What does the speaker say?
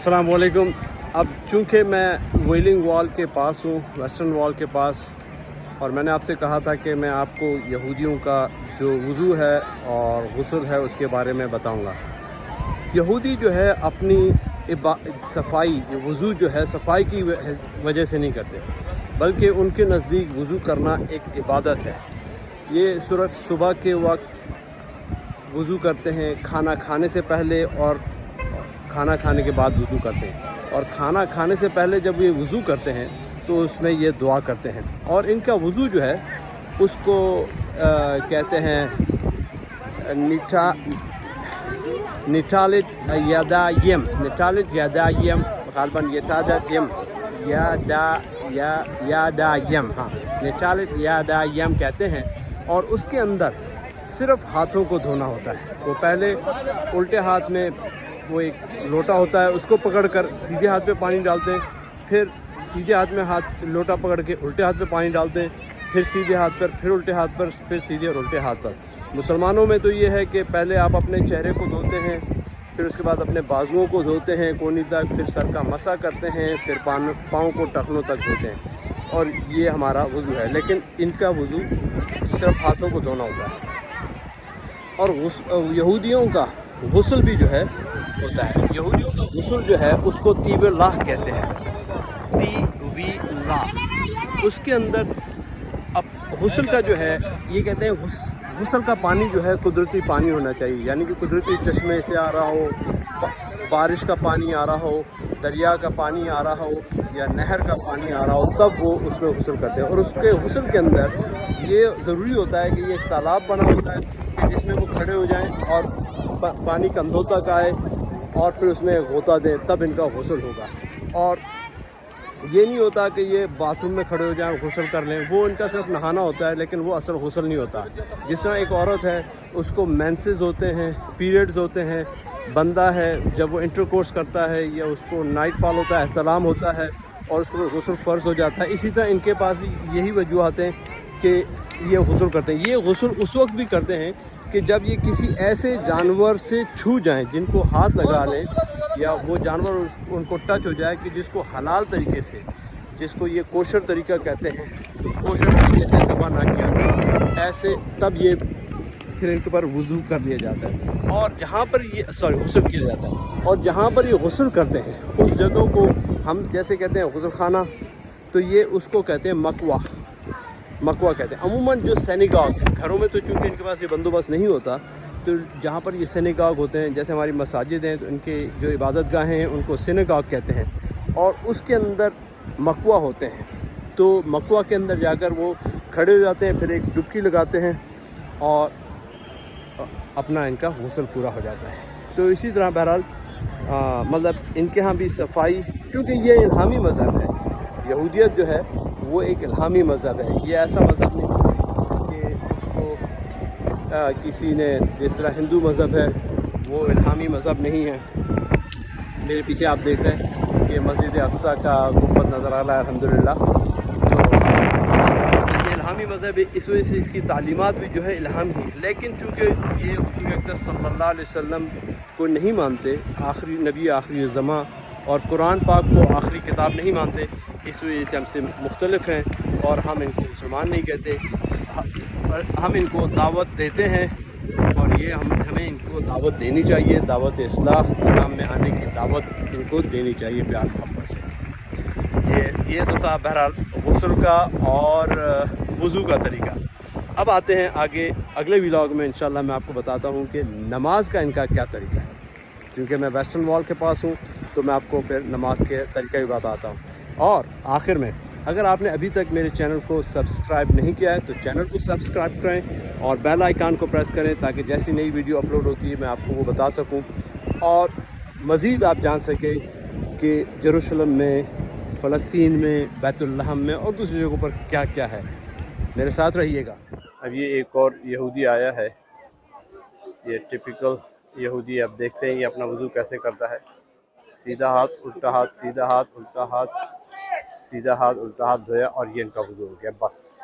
अस्सलाम वालेकुम। अब चूँकि मैं वेलिंग वॉल के पास हूँ, वेस्टर्न वॉल के पास, और मैंने आपसे कहा था कि मैं आपको यहूदियों का जो वज़ू है और गुस्ल है उसके बारे में बताऊँगा। यहूदी जो है अपनी सफाई वज़ू जो है सफाई की वजह से नहीं करते, बल्कि उनके नज़दीक वज़ू करना एक इबादत है। ये सिर्फ सुबह के वक्त वज़ू करते हैं, खाना खाने से पहले और खाना खाने के बाद वज़ू करते हैं, और खाना खाने से पहले जब ये वज़ू करते हैं तो उसमें ये दुआ करते हैं। और इनका वज़ू जो है उसको कहते हैं निटालिट यादायम ग़ालिबन यतादयम यादायम, हाँ, निटालिट यादायम कहते हैं। और उसके अंदर सिर्फ़ हाथों को धोना होता है। वो पहले उल्टे हाथ में वो एक लोटा होता है, उसको पकड़कर सीधे हाथ पे पानी डालते हैं, फिर सीधे हाथ में लोटा पकड़ के उल्टे हाथ पे पानी डालते हैं, फिर सीधे हाथ पर, फिर उल्टे हाथ पर, फिर सीधे और उल्टे हाथ पर। मुसलमानों में तो ये है कि पहले आप अपने चेहरे को धोते हैं, फिर उसके बाद अपने बाजुओं को धोते हैं कोहनी तक, फिर सर का मसा करते हैं, फिर पाँव को टखनों तक धोते हैं, और ये हमारा वज़ू है। लेकिन इनका वज़ू सिर्फ हाथों को धोना होता है। और यहूदियों का गुस्ल भी जो है होता है। यहूदियों का गुस्ल जो है उसको तीबेलाह कहते हैं, तीवीलाह। उसके अंदर अब गुस्ल का जो है ये कहते हैं गुस्ल का पानी जो है कुदरती पानी होना चाहिए, यानी कि कुदरती चश्मे से आ रहा हो, बारिश का पानी आ रहा हो, दरिया का पानी आ रहा हो, या नहर का पानी आ रहा हो, तब वो उसमें गुस्ल करते हैं। और उसके गुस्ल के अंदर ये ज़रूरी होता है कि ये एक तालाब बना होता है कि जिसमें वो खड़े हो जाएं और पानी कंधों तक आए और फिर उसमें गोता दें, तब इनका गुस्ल होगा। और ये नहीं होता कि ये बाथरूम में खड़े हो जाएं गुस्ल कर लें, वो इनका सिर्फ नहाना होता है, लेकिन वो असल गुस्ल नहीं होता। जिस तरह एक औरत है उसको मेंसेस होते हैं, पीरियड्स होते हैं, बंदा है जब वो इंटरकोर्स करता है या उसको नाइट फॉल होता है, एहतलाम होता है, और उसको गुस्ल फ़र्ज़ हो जाता है। इसी तरह इनके पास भी यही वजूहत हैं कि ये गुस्ल करते हैं। ये गुस्ल उस वक्त भी करते हैं कि जब ये किसी ऐसे जानवर से छू जाएं, जिनको हाथ लगा लें, या वो जानवर उनको टच हो जाए कि जिसको हलाल तरीके से, जिसको ये कोशर तरीका कहते हैं, कोशर तरीके से ज़बह ना किया गया, ऐसे तब ये फिर इनके ऊपर वज़ू कर लिया जाता है। और जहाँ पर ये गुस्ल किया जाता है, और जहाँ पर ये गुस्ल करते हैं उस जगह को हम जैसे कहते हैं गुस्ल खाना, तो ये उसको कहते हैं मकवा कहते हैं। अमूमन जो सिनेगॉग है, घरों में तो चूँकि इनके पास ये बंदोबस्त नहीं होता, तो जहाँ पर ये सिनेगॉग होते हैं, जैसे हमारी मसाजिद हैं, तो इनके जो इबादत गाहें हैं उनको सिनेगॉग कहते हैं, और उसके अंदर मकवा होते हैं। तो मकवा के अंदर जाकर वो खड़े हो जाते हैं, फिर एक डुबकी लगाते हैं और अपना इनका गुस्ल पूरा हो जाता है। तो इसी तरह बहरहाल मतलब इनके यहाँ भी सफाई, क्योंकि ये इल्हामी मज़हब है, यहूदियत जो है वो एक इल्हामी मज़हब है। ये ऐसा मज़हब नहीं कि उसको किसी ने, जिस तरह हिंदू मज़हब है वो इल्हामी मज़हब नहीं है। मेरे पीछे आप देख रहे हैं कि मस्जिद अक्सा का गुंबद नज़र आ रहा है, अल्हम्दुलिल्लाह। तो ये इल्हामी मज़हब है, इस वजह से इसकी तालीमात भी जो है इल्हामी है। लेकिन चूँकि ये हुज़ूर अक़दस सल्लल्लाहु अलैहि वसल्लम को नहीं मानते, आखिरी नबी आखिरी ज़मां, और कुरान पाक को आखिरी किताब नहीं मानते, इस वजह से हमसे मुख्तलिफ हैं, और हम इनको मुसलमान नहीं कहते। हम इनको दावत देते हैं, और ये हमें इनको दावत देनी चाहिए, दावत इस्लाम में आने की दावत इनको देनी चाहिए प्यार मोहब्बत से। ये तो था बहरहाल गुस्ल का और वज़ू का तरीका। अब आते हैं आगे, अगले व्लॉग में इंशाल्लाह मैं आपको बताता हूँ कि नमाज का इनका क्या तरीका है। क्योंकि मैं वेस्टर्न वॉल के पास हूँ, तो मैं आपको फिर नमाज के तरीका भी बताता हूँ। और आखिर में, अगर आपने अभी तक मेरे चैनल को सब्सक्राइब नहीं किया है तो चैनल को सब्सक्राइब करें और बेल आइकन को प्रेस करें, ताकि जैसी नई वीडियो अपलोड होती है मैं आपको वो बता सकूं, और मज़ीद आप जान सकें कि यरूशलेम में, फ़लस्तीन में, बैतुल्लहम में और दूसरी जगहों पर क्या क्या है। मेरे साथ रहिएगा। अब ये एक और यहूदी आया है, ये टिपिकल यहूदी। अब देखते हैं ये अपना वज़ू कैसे करता है। सीधा हाथ, उल्टा हाथ, सीधा हाथ, उल्टा हाथ, सीधा हाथ, उल्टा हाथ धोया, और ये इनका वज़ू हो गया, बस।